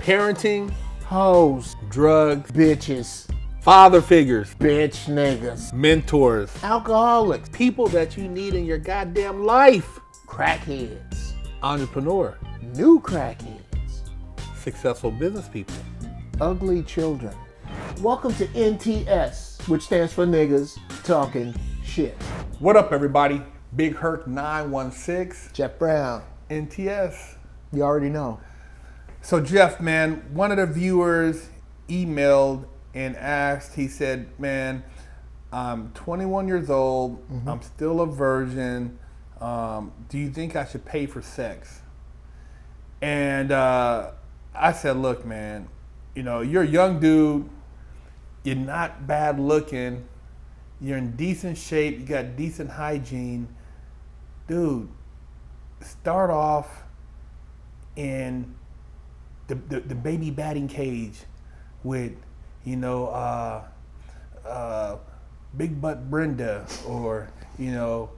parenting, Hoes, drugs, bitches, father figures, bitch niggas, mentors, alcoholics, people that you need in your goddamn life, crackheads, entrepreneur, new crackheads, successful business people. ugly children. Welcome to NTS, which stands for niggas talking shit. What up, everybody? Big Herc 916, Jeff Brown, NTS. you already know. So Jeff, man, one of the viewers emailed and asked, he said, man, I'm 21 years old, I'm still a virgin, do you think I should pay for sex? And I said, look, man, you know, you're a young dude, you're not bad looking, you're in decent shape, you got decent hygiene. Dude, start off in the baby batting cage with, you know, Big Butt Brenda or, you know,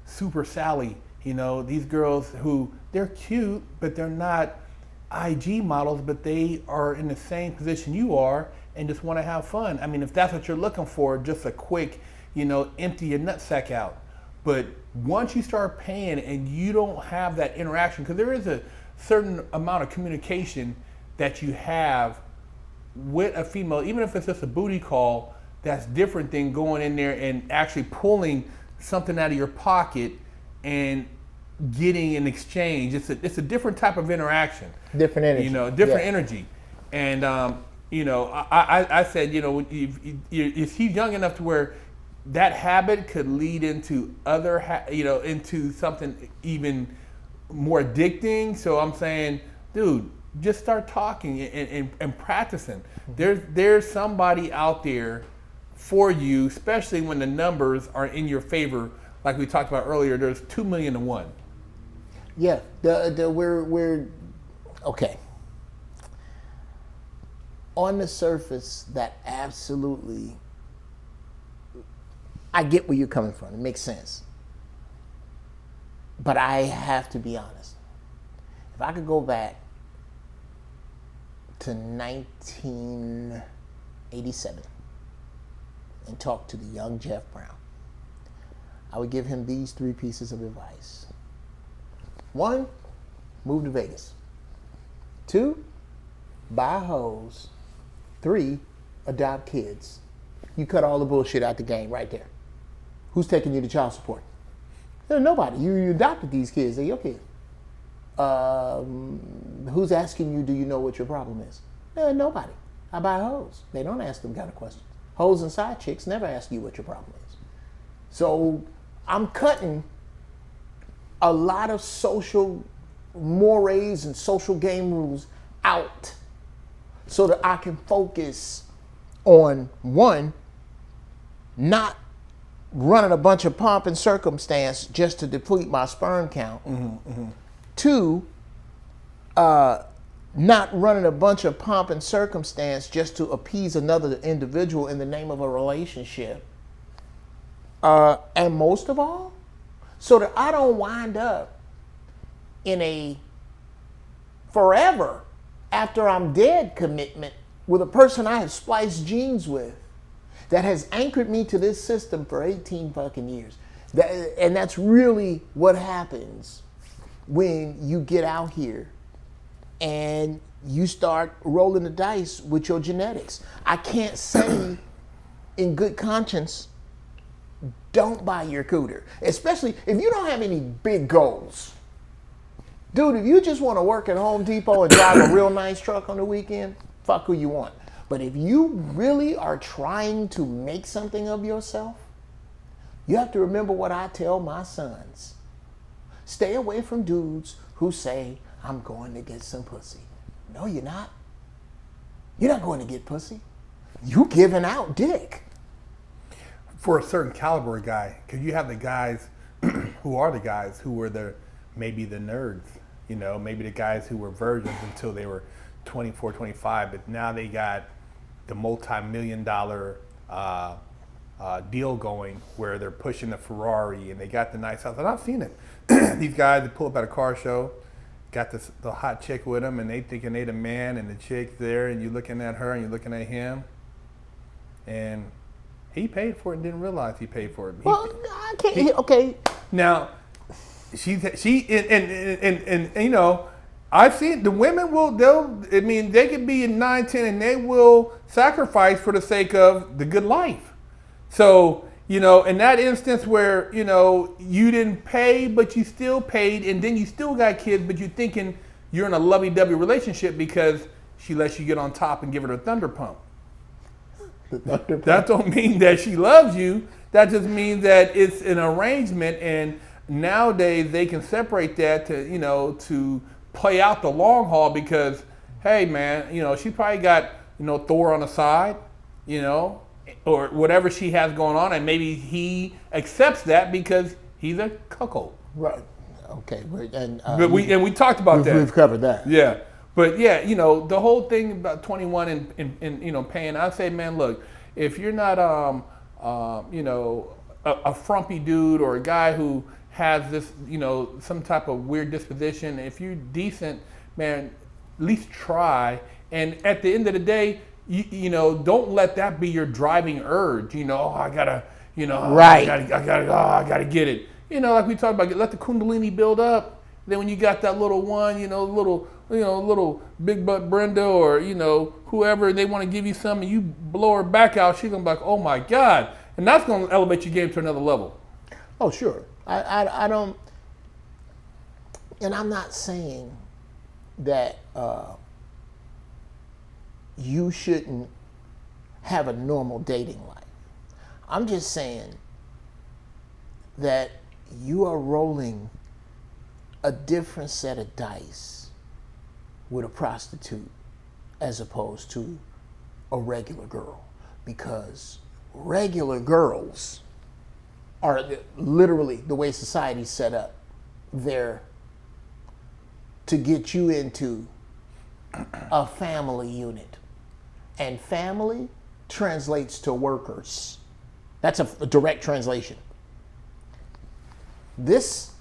Super Sally. You know, these girls who, they're cute, but they're not IG models, but they are in the same position you are and just want to have fun. I mean, if that's what you're looking for, just a quick, you know, empty your nutsack out. But once you start paying and you don't have that interaction, because there is a certain amount of communication that you have with a female, even if it's just a booty call, that's different than going in there and actually pulling something out of your pocket and getting an exchange. It's a different type of interaction. Different energy. You know, different energy. And, you know, I said, you know, if he's young enough to where that habit could lead into other, you know, into something even more addicting. So I'm saying, dude, just start talking and practicing. There's somebody out there for you, especially when the numbers are in your favor. Like we talked about earlier, there's 2 million to 1. Yeah, we're okay. On the surface, that absolutely, I get where you're coming from. It makes sense. But I have to be honest. If I could go back to 1987 and talk to the young Jeff Brown, I would give him these 3 pieces of advice. 1, move to Vegas. 2, buy hoes. 3, adopt kids. You cut all the bullshit out the game right there. Who's taking you to child support? There's nobody. You adopted these kids. They're your kids. Who's asking you, do you know what your problem is? Nobody. I buy hoes. They don't ask them kind of questions. Hoes and side chicks never ask you what your problem is. So I'm cutting a lot of social mores and social game rules out so that I can focus on, 1, not running a bunch of pomp and circumstance just to deplete my sperm count. 2, not running a bunch of pomp and circumstance just to appease another individual in the name of a relationship. And most of all, so that I don't wind up in a forever after I'm dead commitment with a person I have spliced genes with that has anchored me to this system for 18 fucking years. And that's really what happens when you get out here and you start rolling the dice with your genetics. I can't say in good conscience, don't buy your cooter, especially if you don't have any big goals. Dude, if you just want to work at Home Depot and drive a real nice truck on the weekend, fuck who you want. But if you really are trying to make something of yourself, you have to remember what I tell my sons. Stay away from dudes who say, I'm going to get some pussy. No, you're not. You're not going to get pussy. You giving out dick. For a certain caliber guy, because you have the guys who are the guys who were maybe the nerds, you know, maybe the guys who were virgins until they were 24, 25, but now they got the multi-million-dollar deal going where they're pushing the Ferrari and they got the nice house. And I've seen it. These guys that pull up at a car show got the hot chick with him, and they thinking they the man, and the chick's there, and you're looking at her, and you're looking at him, and he paid for it and didn't realize he paid for it. Well, I can't. Okay. Now, and you know, I've seen the women they could be in 9, 10, and they will sacrifice for the sake of the good life. So, you know, in that instance where, you know, you didn't pay, but you still paid, and then you still got kids, but you're thinking you're in a lovey-dovey relationship because she lets you get on top and give her the thunder pump. That don't mean that she loves you. That just means that it's an arrangement, and nowadays they can separate that to play out the long haul because, hey man, you know, she probably got, you know, Thor on the side, you know, or whatever she has going on, and maybe he accepts that because he's a cuckold. Right. Okay. And we talked about that. We've covered that. Yeah. But yeah, you know, the whole thing about 21 and you know, paying, I say, man, look, if you're not you know, a frumpy dude or a guy who has this, you know, some type of weird disposition, if you're decent, man, at least try. And at the end of the day, you know, don't let that be your driving urge. You know, I gotta, you know, right. I gotta get it. You know, like we talked about, let the Kundalini build up. Then when you got that little one, you know, little big butt Brenda or, you know, whoever, they want to give you something, and you blow her back out, she's gonna be like, oh my God. And that's gonna elevate your game to another level. Oh, sure. I don't, and I'm not saying that you shouldn't have a normal dating life. I'm just saying that you are rolling a different set of dice with a prostitute as opposed to a regular girl, because regular girls are literally, the way society's set up, they're to get you into a family unit. And family translates to workers. That's a direct translation. This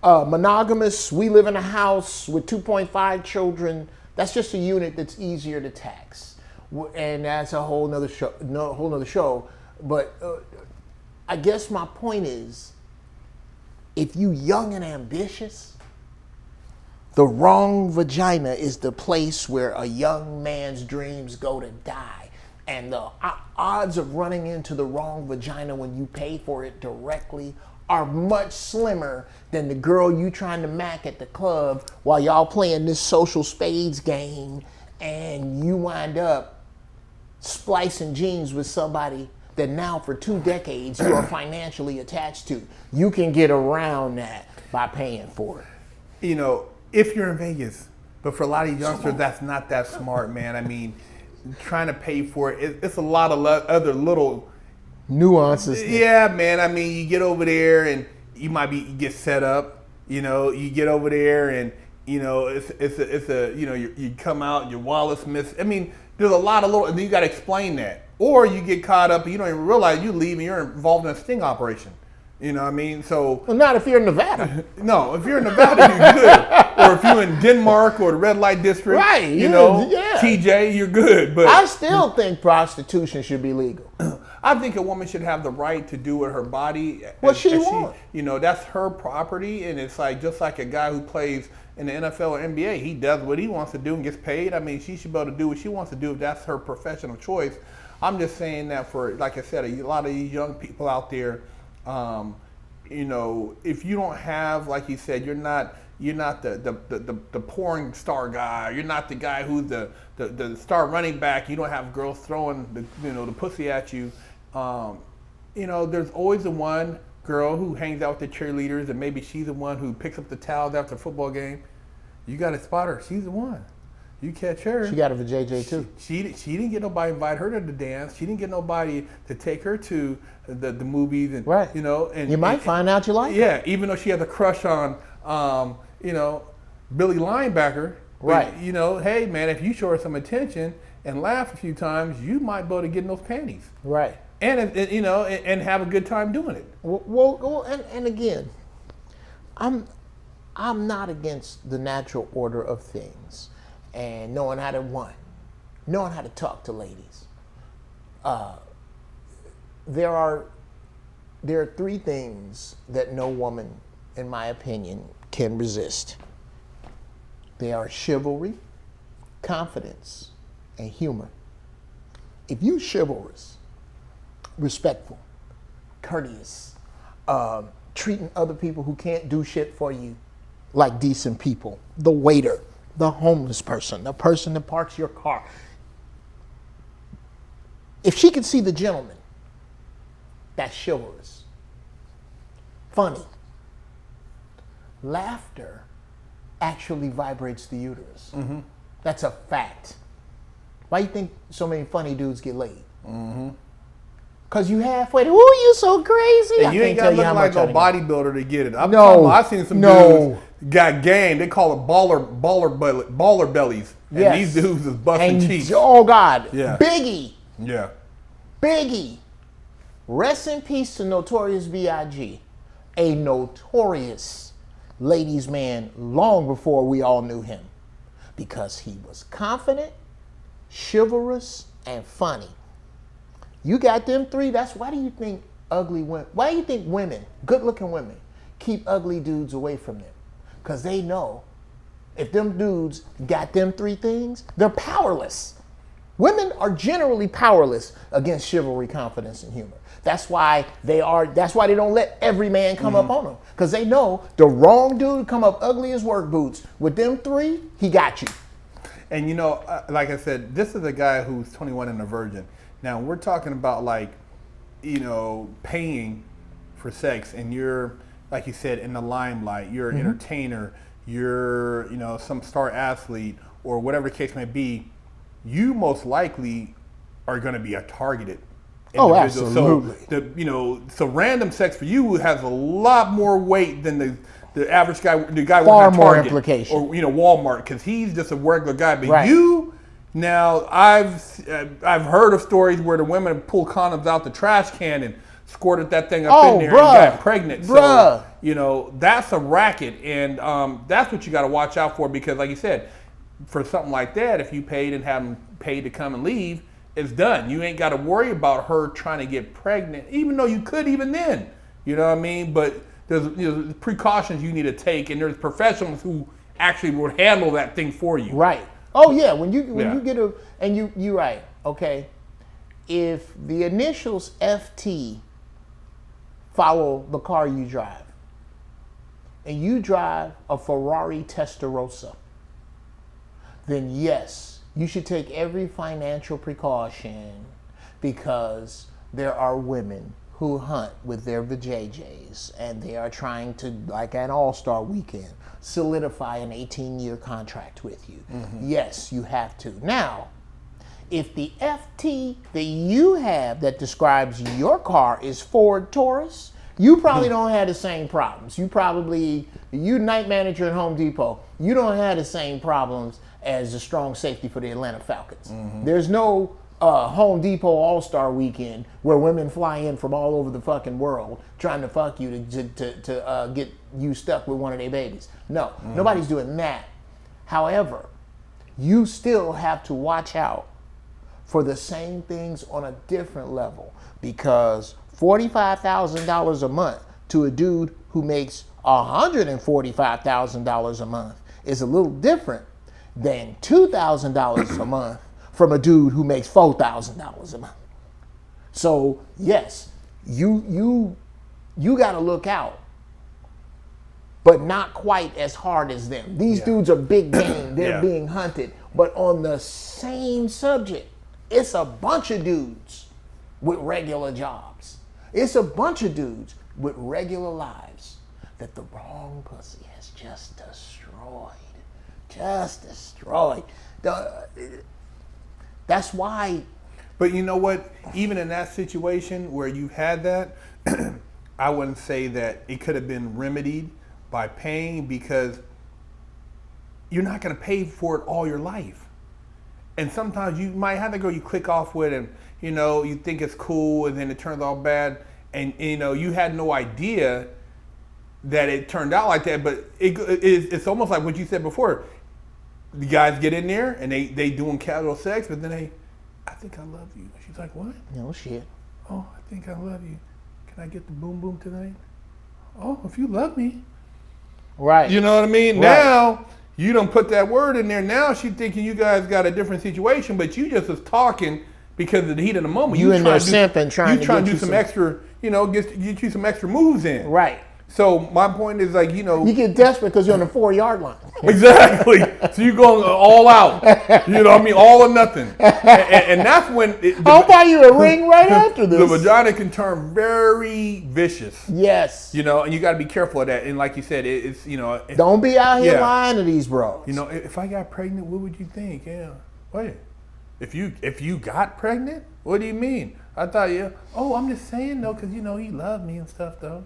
monogamous, we live in a house with 2.5 children, that's just a unit that's easier to tax. And that's a whole nother show. But I guess my point is, if you young and ambitious, the wrong vagina is the place where a young man's dreams go to die. And the odds of running into the wrong vagina when you pay for it directly are much slimmer than the girl you trying to mack at the club while y'all playing this social spades game, and you wind up splicing jeans with somebody that now for 2 decades you are financially attached to. You can get around that by paying for it. You know, if you're in Vegas, but for a lot of youngsters, that's not that smart, man. I mean, trying to pay for it, it's a lot of other little nuances. Yeah, man. I mean, you get over there and you get set up. You know, you get over there and, you know, it's a you know, you come out, your wallet's missing. I mean, there's a lot of little, and then you got to explain that. Or you get caught up and you don't even realize you leave and you're involved in a sting operation. You know what I mean? So, well, not if you're in Nevada. No, if you're in Nevada, you're good. Or if you're in Denmark or the red light district, right? You know, yeah. TJ, you're good. But I still think prostitution should be legal. I think a woman should have the right to do with her body what she wants. You know, that's her property, and it's like just like a guy who plays in the NFL or NBA, he does what he wants to do and gets paid. I mean, she should be able to do what she wants to do if that's her professional choice. I'm just saying that for, like I said, a lot of these young people out there. You know, if you don't have, like you said, you're not the porn star guy. You're not the guy who's the star running back. You don't have girls throwing the pussy at you. You know, there's always the one girl who hangs out with the cheerleaders, and maybe she's the one who picks up the towels after a football game. You got to spot her. She's the one. You catch her. She got it for JJ too. She didn't get nobody to invite her to the dance. She didn't get nobody to take her to the movies, and right. You know, and you might find out you like her. her. Even though she has a crush on you know, Billy Linebacker. Right. But, you know, hey man, if you show her some attention and laugh a few times, you might be able to get in those panties. Right. And you know, and have a good time doing it. Well, and again, I'm not against the natural order of things and knowing how to talk to ladies. There are 3 things that no woman, in my opinion, can resist. They are chivalry, confidence, and humor. If you chivalrous, respectful, courteous, treating other people who can't do shit for you like decent people, the waiter, the homeless person, the person that parks your car. If she can see the gentleman, that's chivalrous. Funny. Laughter actually vibrates the uterus. Mm-hmm. That's a fact. Why you think so many funny dudes get laid? Mm-hmm. Cause you halfway. Ooh, you so crazy. And you ain't got to look like a bodybuilder to get it. I've seen some dudes got game. They call it baller bellies. And these dudes is busting cheeks. Oh God. Yeah. Biggie. Yeah. Biggie. Rest in peace to Notorious B.I.G. A notorious ladies' man long before we all knew him. Because he was confident, chivalrous, and funny. You got them 3. That's why do you think why do you think women, good-looking women, keep ugly dudes away from them? Because they know if them dudes got them 3 things, they're powerless. Women are generally powerless against chivalry, confidence, and humor. That's why they don't let every man come up on them. Because they know the wrong dude come up ugly as work boots. With them 3, he got you. And you know, like I said, this is a guy who's 21 and a virgin. Now we're talking about paying for sex, and you're, like you said, in the limelight. You're an entertainer. You're, some star athlete or whatever the case may be. You most likely are going to be a targeted individual. Oh, absolutely. So random sex for you has a lot more weight than the average guy, the guy far working at more Target implication. or Walmart, because he's just a regular guy. But right. you. Now, I've heard of stories where the women pulled condoms out the trash can and squirted that thing up in there and got pregnant. Bruh. So, that's a racket, and that's what you got to watch out for, because, like you said, for something like that, if you paid and have them paid to come and leave, it's done. You ain't got to worry about her trying to get pregnant, even though you could even then. You know what I mean? But there's precautions you need to take, and there's professionals who actually would handle that thing for you. Right. Oh yeah, when you get you're right. Okay, if the initials FT follow the car you drive, and you drive a Ferrari Testarossa, then yes, you should take every financial precaution, because there are women who hunt with their vajayjays, and they are trying to, like an all-star weekend, solidify an 18-year contract with you. Mm-hmm. Yes, you have to. Now, if the FT that you have that describes your car is Ford Taurus, you probably don't have the same problems. You night manager at Home Depot, you don't have the same problems as the strong safety for the Atlanta Falcons. Mm-hmm. There's no Home Depot All-Star Weekend where women fly in from all over the fucking world trying to fuck you to get you stuck with one of their babies. No, nobody's doing that. However, you still have to watch out for the same things on a different level, because $45,000 a month to a dude who makes $145,000 a month is a little different than $2,000 a month from a dude who makes $4,000 a month. So yes, you got to look out, but not quite as hard as them. These dudes are big game. They're being hunted. But on the same subject, it's a bunch of dudes with regular jobs. It's a bunch of dudes with regular lives that the wrong pussy has just destroyed. Just destroyed. That's why. But you know what? Even in that situation where you had that, I wouldn't say that it could have been remedied by paying, because you're not going to pay for it all your life. And sometimes you might have the girl you click off with, and you think it's cool, and then it turns out bad, and you had no idea that it turned out like that, but it's almost like what you said before. The guys get in there and they doing casual sex, but then I think I love you. She's like, what? No shit. Oh, I think I love you. Can I get the boom boom tonight? Oh, if you love me. Right. You know what I mean? Right. Now, you don't put that word in there. Now she's thinking you guys got a different situation, but you just was talking because of the heat of the moment. You in there simping, trying to do some extra, get you some extra moves in. Right. So my point is like, you get desperate because you're on the 4-yard line. Exactly. So you're going all out. You know what I mean? All or nothing. And that's when... I'll buy you a ring right after this. The vagina can turn very vicious. Yes. And you got to be careful of that. And like you said, it's. Don't be out here lying to these bros. If I got pregnant, what would you think? Yeah. Wait. If you got pregnant? What do you mean? I thought, oh, I'm just saying, though, because, he loved me and stuff, though.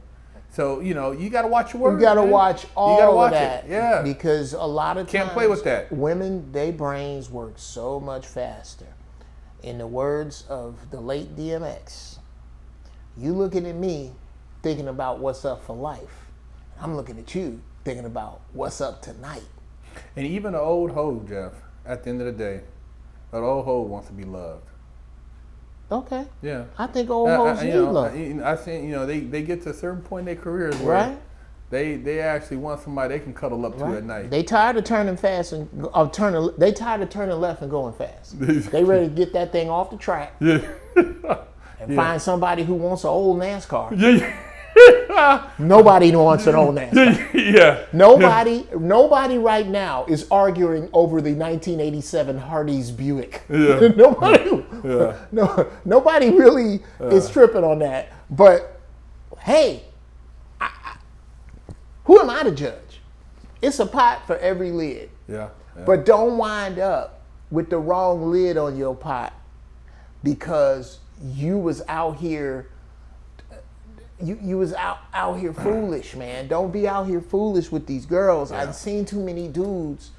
So, you got to watch your words. You got to watch all of that. It. Yeah. Because a lot of times, can't play with that. Women, their brains work so much faster. In the words of the late DMX, you looking at me thinking about what's up for life. I'm looking at you thinking about what's up tonight. And even an old hoe, Jeff, at the end of the day, an old hoe wants to be loved. Okay. Yeah. I think old hoes need love. I think they get to a certain point in their careers where they actually want somebody they can cuddle up to at night. They tired of turning fast and they tired of turning left and going fast. They ready to get that thing off the track. Yeah. And find somebody who wants an old NASCAR. Yeah. Nobody wants an old NASCAR. Yeah. Nobody right now is arguing over the 1987 Hardee's Buick. Yeah. Nobody really is tripping on that. But hey, who am I to judge? It's a pot for every lid. Yeah. But don't wind up with the wrong lid on your pot because you was out here. You was out here foolish, man. Don't be out here foolish with these girls. Yeah. I've seen too many dudes.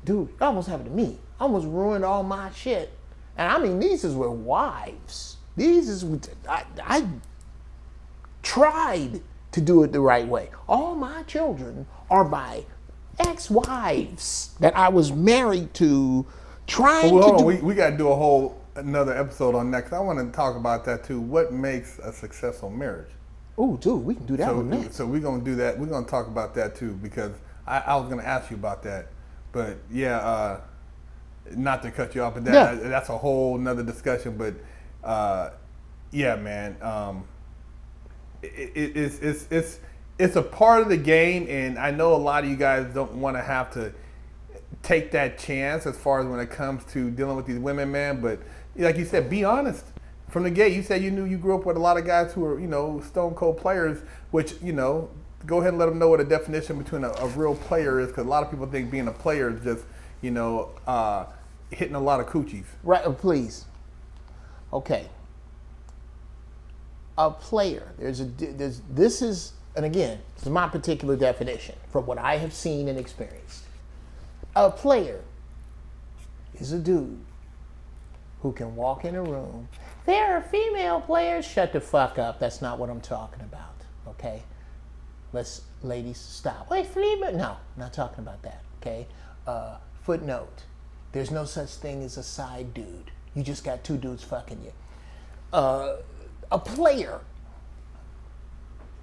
Dude, it almost happened to me. I almost ruined all my shit. And I mean, these is with wives. I tried to do it the right way. All my children are by ex-wives that I was married to, We got to do another episode on that, 'cause I want to talk about that too. What makes a successful marriage? Oh, dude, we can do that one next. So we're going to do that. We're going to talk about that too, because I was going to ask you about that. But yeah, not to cut you off, but that's a whole nother discussion. But yeah, man, it's a part of the game, and I know a lot of you guys don't want to have to take that chance as far as when it comes to dealing with these women, man. But like you said, be honest from the gate. You said you grew up with a lot of guys who were stone cold players, which go ahead and let them know what the definition between a real player is, because a lot of people think being a player is just hitting a lot of coochies. Right, please. Okay. A player. This is my particular definition from what I have seen and experienced. A player is a dude who can walk in a room. There are female players. Shut the fuck up. That's not what I'm talking about. Okay? Ladies, stop. Wait, female? No, not talking about that. Okay? Footnote. There's no such thing as a side dude. You just got two dudes fucking you. A player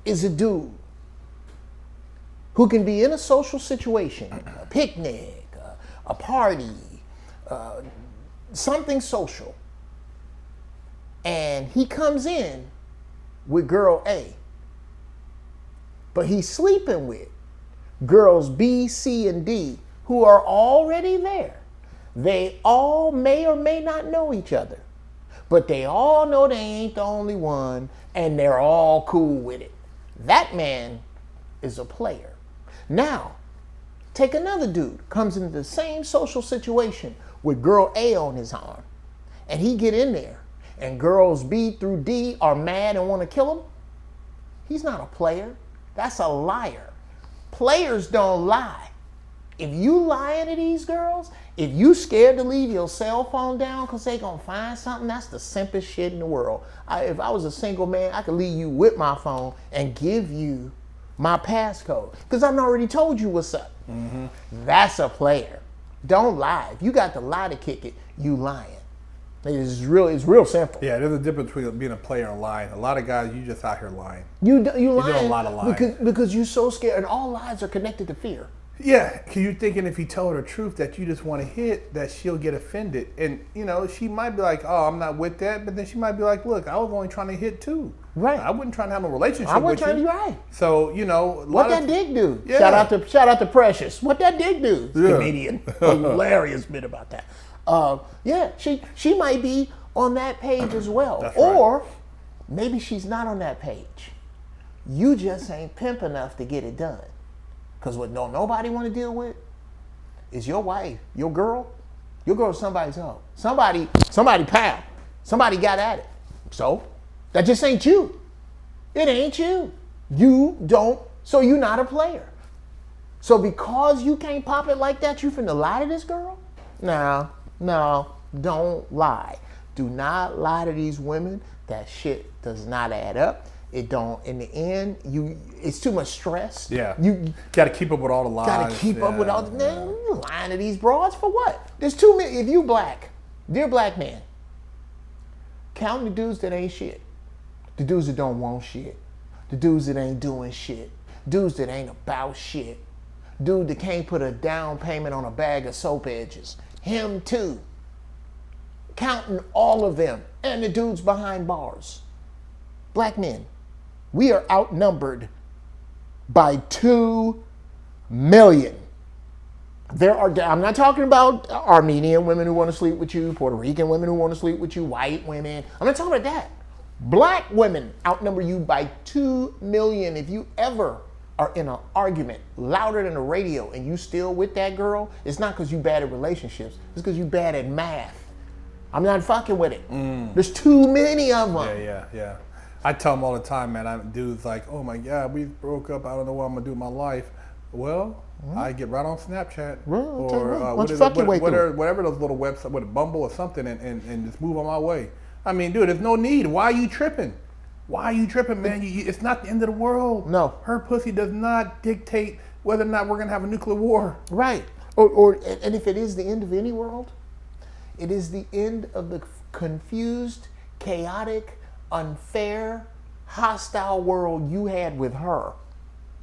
is a dude who can be in a social situation, a picnic, a party, something social, and he comes in with girl A, but he's sleeping with girls B, C, and D who are already there. They all may or may not know each other, but they all know they ain't the only one, and they're all cool with it. That man is a player. Now, take another dude, comes into the same social situation with girl A on his arm, and he get in there, and girls B through D are mad and want to kill him. He's not a player. That's a liar. Players don't lie. If you lying to these girls, if you scared to leave your cell phone down because they gonna find something, that's the simplest shit in the world. If I was a single man, I could leave you with my phone and give you my passcode, because I've already told you what's up. That's a player. Don't lie. If you got the lie to kick it, you lying. It's real simple. Yeah, there's a difference between being a player and lying. A lot of guys, you just out here lying. You lying You're doing a lot of lying. because you're so scared, and all lies are connected to fear. Yeah, because you're thinking if you tell her the truth that you just want to hit, that she'll get offended. And, she might be like, oh, I'm not with that. But then she might be like, look, I was only trying to hit too. Right. I wasn't trying to have a relationship I with wasn't trying you. to be right. So, What that dick do? Yeah. Shout out to Precious. What that dick do? Yeah. Comedian. Hilarious bit about that. Yeah, she might be on that page as well. That's or maybe she's not on that page. You just ain't pimp enough to get it done. Because what nobody want to deal with is your wife, your girl. Your girl's somebody's hoe. Somebody pal. Somebody got at it. So that just ain't you. It ain't you. So you're not a player. So because you can't pop it like that, you finna lie to this girl? No, don't lie. Do not lie to these women. That shit does not add up. It don't. In the end, it's too much stress. Yeah. You got to keep up with all the lies. got to keep up with all the. Man, you lying to these broads for what? There's too many. If you black, dear black man, count the dudes that ain't shit. The dudes that don't want shit. The dudes that ain't doing shit. Dudes that ain't about shit. Dude that can't put a down payment on a bag of soap edges. Him too. Counting all of them and the dudes behind bars. Black men, we are outnumbered by 2 million. I'm not talking about Armenian women who want to sleep with you, Puerto Rican women who want to sleep with you, white women. I'm not talking about that. Black women outnumber you by 2 million. If you ever are in an argument louder than the radio and you still with that girl, it's not because you bad at relationships. It's because you bad at math. I'm not fucking with it. There's too many of them. Yeah. I tell them all the time, man. Dudes like, oh my God, we broke up. I don't know what I'm gonna do with my life. Well, I get right on Snapchat or whatever those little websites, with Bumble or something, and just move on my way. I mean, dude, there's no need. Why are you tripping? Why are you tripping, man? It's not the end of the world. No. Her pussy does not dictate whether or not we're gonna have a nuclear war. Right. And if it is the end of any world, it is the end of the confused, chaotic, unfair, hostile world you had with her.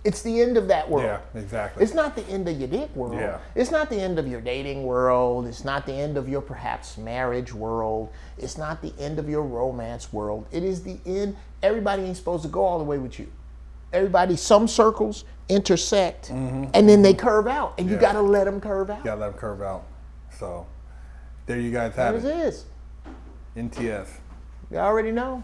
It's the end of that world. Yeah, exactly. It's not the end of your dick world. Yeah. It's not the end of your dating world. It's not the end of your perhaps marriage world. It's not the end of your romance world. It is the end. Everybody ain't supposed to go all the way with you. Some circles intersect and then they curve out, and you got to let them curve out. You got to let them curve out. So there you guys have it. There it is. NTS. You already know.